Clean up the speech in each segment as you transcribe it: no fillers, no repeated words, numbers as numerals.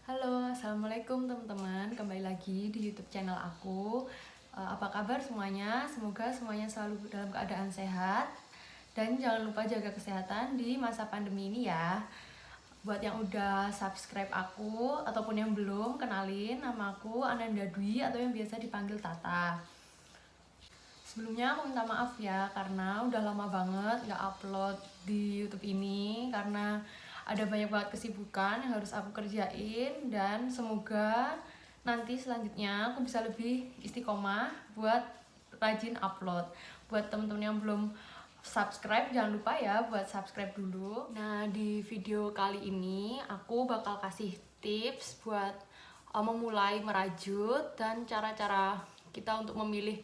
Halo, assalamualaikum teman-teman. Kembali lagi di YouTube channel aku. Apa kabar semuanya? Semoga semuanya selalu dalam keadaan sehat. Dan jangan lupa jaga kesehatan di masa pandemi ini ya. Buat yang udah subscribe aku ataupun yang belum, kenalin nama aku Ananda Dwi atau yang biasa dipanggil Tata. Sebelumnya aku minta maaf ya karena udah lama banget nggak upload di YouTube ini karena ada banyak banget kesibukan yang harus aku kerjain, dan semoga nanti selanjutnya aku bisa lebih istiqomah buat rajin upload. Buat temen-temen yang belum subscribe, jangan lupa ya buat subscribe dulu. Nah, di video kali ini aku bakal kasih tips buat memulai merajut dan cara-cara kita untuk memilih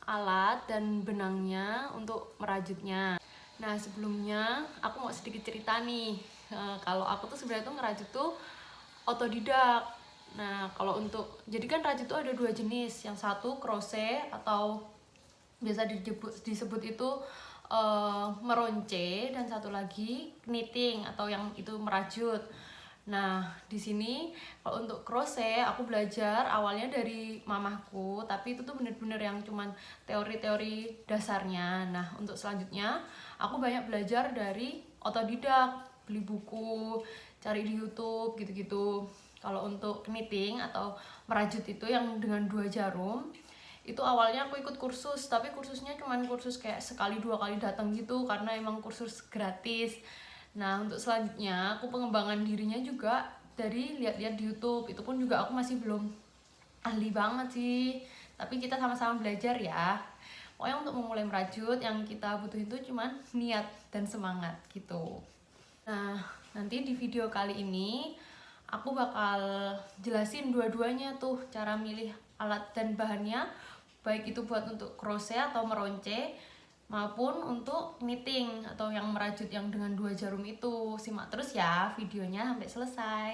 alat dan benangnya untuk merajutnya. Nah, sebelumnya aku mau sedikit cerita nih. Kalau aku tuh sebenarnya tuh ngerajut tuh otodidak. Nah, kalau jadi kan rajut tuh ada dua jenis. Yang satu crochet atau biasa disebut itu meronce, dan satu lagi knitting atau yang itu merajut. Nah, di sini kalau untuk crochet aku belajar awalnya dari mamahku, tapi itu tuh bener-bener yang cuman teori-teori dasarnya. Nah, untuk selanjutnya aku banyak belajar dari otodidak, beli buku, cari di YouTube gitu-gitu. Kalau untuk knitting atau merajut itu yang dengan 2 jarum, itu awalnya aku ikut kursus, tapi kursusnya cuman kursus kayak sekali 2 kali datang gitu karena emang kursus gratis. Nah, untuk selanjutnya aku pengembangan dirinya juga dari lihat-lihat di YouTube. Itu pun juga aku masih belum ahli banget sih, tapi kita sama-sama belajar ya. Pokoknya untuk memulai merajut yang kita butuh itu cuman niat dan semangat gitu. Nah, nanti di video kali ini aku bakal jelasin dua-duanya tuh, cara milih alat dan bahannya, baik itu buat untuk crochet atau meronce maupun untuk knitting atau yang merajut yang dengan 2 jarum itu. Simak terus ya videonya sampai selesai.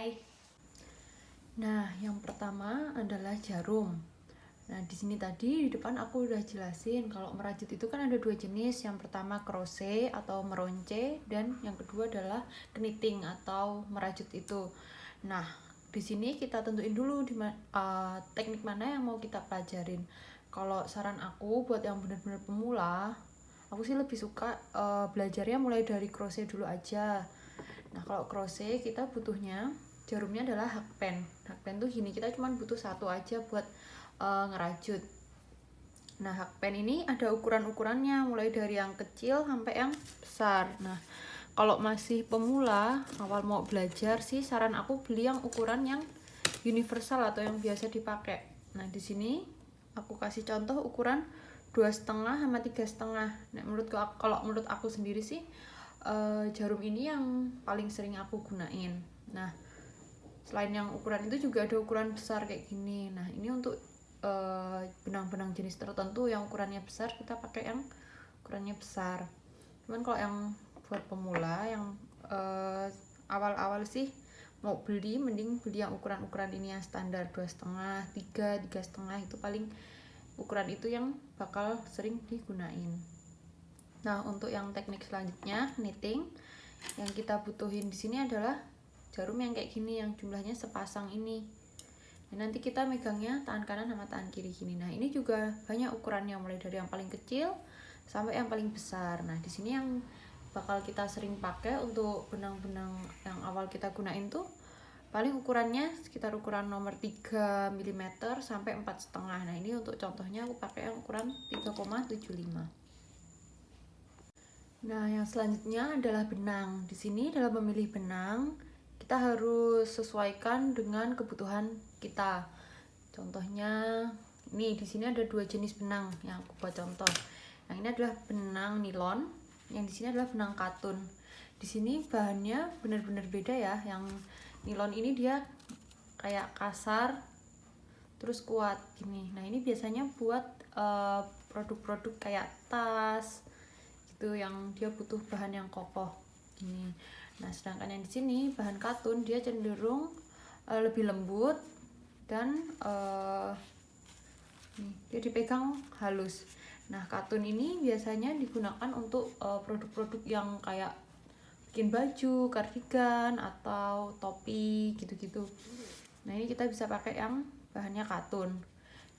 Nah, yang pertama adalah jarum. Nah, di sini tadi di depan aku udah jelasin kalau merajut itu kan ada 2 jenis. Yang pertama crochet atau meronce, dan yang kedua adalah knitting atau merajut itu. Nah, di sini kita tentuin dulu teknik mana yang mau kita pelajarin. Kalau saran aku buat yang benar-benar pemula, aku sih lebih suka belajarnya mulai dari crochet dulu aja. Nah, kalau crochet kita butuhnya jarumnya adalah hakpen. Hakpen tuh gini, kita cuma butuh satu aja buat ngerajut. Nah, hakpen ini ada ukuran-ukurannya mulai dari yang kecil sampai yang besar. Nah, kalau masih pemula awal mau belajar sih saran aku beli yang ukuran yang universal atau yang biasa dipakai. Nah, di sini aku kasih contoh ukuran 2,5 sama 3,5. Nah, kalau menurut aku sendiri sih jarum ini yang paling sering aku gunain. Nah, selain yang ukuran itu juga ada ukuran besar kayak gini. Nah, ini untuk benang-benang jenis tertentu yang ukurannya besar kita pakai yang ukurannya besar. Cuman kalau yang buat pemula yang awal-awal sih mau beli, mending beli yang ukuran-ukuran ini yang standar 2,5, 3, 3,5, itu paling ukuran itu yang bakal sering digunain. Nah, untuk yang teknik selanjutnya knitting, yang kita butuhin di sini adalah jarum yang kayak gini yang jumlahnya sepasang ini. Nah, nanti kita megangnya tangan kanan sama tangan kiri gini. Nah, ini juga banyak ukurannya mulai dari yang paling kecil sampai yang paling besar. Nah, di sini yang bakal kita sering pakai untuk benang-benang yang awal kita gunain tuh paling ukurannya sekitar ukuran nomor 3 mm sampai 4,5. Nah, ini untuk contohnya aku pakai yang ukuran 3,75. Nah, yang selanjutnya adalah benang. Di sini dalam memilih benang kita harus sesuaikan dengan kebutuhan kita. Contohnya, ini di sini ada 2 jenis benang yang aku buat contoh. Yang ini adalah benang nilon, yang di sini adalah benang katun. Di sini bahannya benar-benar beda ya. Yang nilon ini dia kayak kasar, terus kuat gini. Nah, ini biasanya buat produk-produk kayak tas gitu yang dia butuh bahan yang kokoh gini. Nah, sedangkan yang di sini bahan katun dia cenderung lebih lembut dan dia dipegang halus. Nah, katun ini biasanya digunakan untuk produk-produk yang kayak bikin baju, kardigan atau topi gitu-gitu. Nah ini kita bisa pakai yang bahannya katun.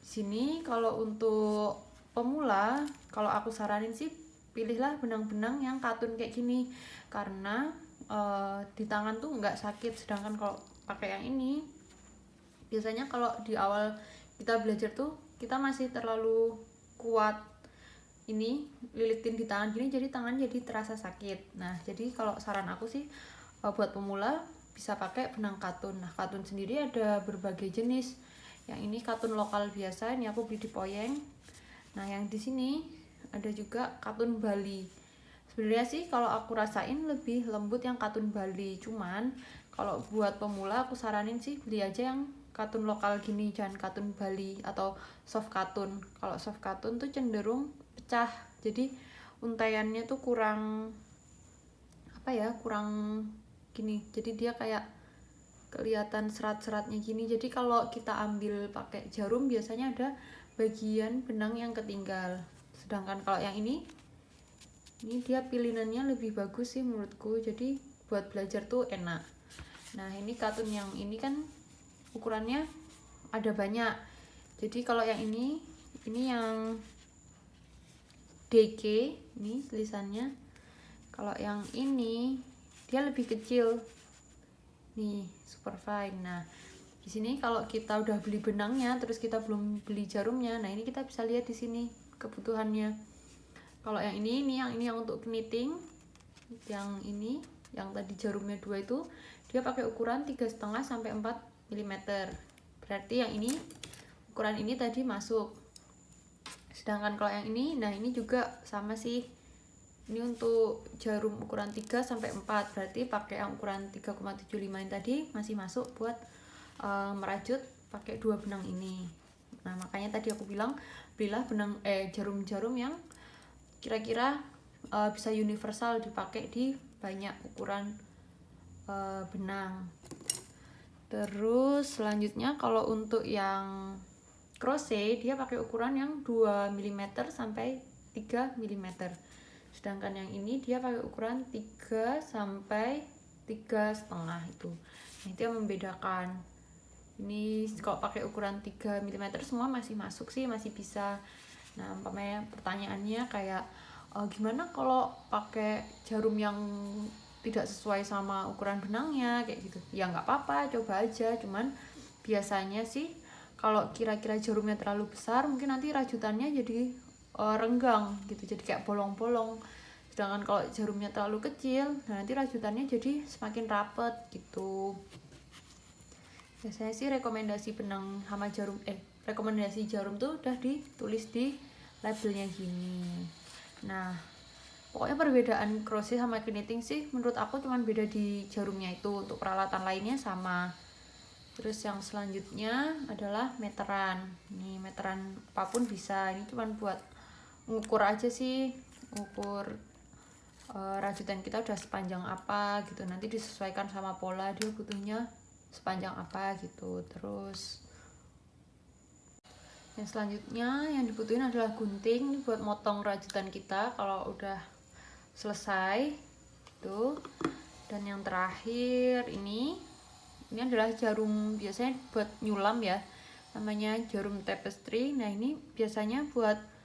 Di sini kalau untuk pemula, kalau aku saranin sih pilihlah benang-benang yang katun kayak gini, karena di tangan tuh nggak sakit. Sedangkan kalau pakai yang ini, biasanya kalau di awal kita belajar tuh kita masih terlalu kuat ini lilitin di tangan gini, jadi tangan jadi terasa sakit. Nah jadi kalau saran aku sih buat pemula bisa pakai benang katun. Nah katun sendiri ada berbagai jenis. Yang ini katun lokal biasa, ini aku beli di Poyeng. Nah yang di sini ada juga katun Bali. Sebenarnya sih kalau aku rasain lebih lembut yang katun Bali, cuman kalau buat pemula aku saranin sih beli aja yang katun lokal gini, jangan katun Bali atau soft katun. Kalau soft katun tuh cenderung pecah, jadi untaiannya tuh kurang apa ya, kurang gini, jadi dia kayak kelihatan serat-seratnya gini. Jadi kalau kita ambil pakai jarum biasanya ada bagian benang yang ketinggal. Sedangkan kalau yang ini dia pilinannya lebih bagus sih menurutku, jadi buat belajar tuh enak. Nah ini katun yang ini kan ukurannya ada banyak, jadi kalau yang ini yang DG ini tulisannya. Kalau yang ini dia lebih kecil nih, super fine. Nah di sini kalau kita udah beli benangnya terus kita belum beli jarumnya, nah ini kita bisa lihat di sini kebutuhannya. Kalau yang ini yang untuk knitting, yang ini yang tadi jarumnya 2 itu dia pakai ukuran 3,5 sampai 4 mm. Berarti yang ini ukuran ini tadi masuk. Sedangkan kalau yang ini, nah ini juga sama sih. Ini untuk jarum ukuran 3 sampai 4, berarti pakai yang ukuran 3,75 ini tadi masih masuk buat merajut pakai 2 benang ini. Nah, makanya tadi aku bilang belilah benang jarum-jarum yang kira-kira bisa universal dipakai di banyak ukuran benang. Terus selanjutnya kalau untuk yang crochet dia pakai ukuran yang 2 mm sampai 3 mm. Sedangkan yang ini dia pakai ukuran 3 sampai 3,5 itu. Nah, itu yang membedakan. Ini kalau pakai ukuran 3 mm semua masih masuk sih, masih bisa. Nah, umpamanya pertanyaannya kayak gimana kalau pakai jarum yang tidak sesuai sama ukuran benangnya kayak gitu. Ya nggak apa-apa, coba aja. Cuman biasanya sih kalau kira-kira jarumnya terlalu besar, mungkin nanti rajutannya jadi renggang gitu, jadi kayak bolong-bolong. Sedangkan kalau jarumnya terlalu kecil, nah nanti rajutannya jadi semakin rapet gitu. Biasanya sih rekomendasi benang sama jarum rekomendasi jarum tuh udah ditulis di labelnya gini. Nah pokoknya perbedaan crochet sama knitting sih menurut aku cuman beda di jarumnya itu. Untuk peralatan lainnya sama. Terus yang selanjutnya adalah meteran. Ini meteran apapun bisa, ini cuman buat ngukur aja sih, ngukur rajutan kita udah sepanjang apa gitu, nanti disesuaikan sama pola dia butuhnya sepanjang apa gitu. Terus yang selanjutnya yang dibutuhin adalah gunting buat motong rajutan kita kalau udah selesai tuh. Dan yang terakhir ini adalah jarum, biasanya buat nyulam ya, namanya jarum tapestry. Nah ini biasanya buat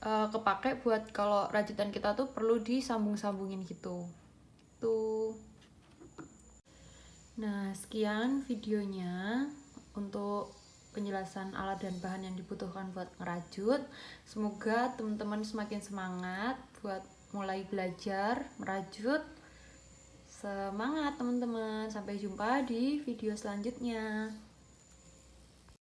kepake buat kalau rajutan kita tuh perlu disambung-sambungin gitu tuh. Nah sekian videonya untuk penjelasan alat dan bahan yang dibutuhkan buat ngerajut. Semoga teman-teman semakin semangat buat mulai belajar merajut. Semangat teman-teman, sampai jumpa di video selanjutnya.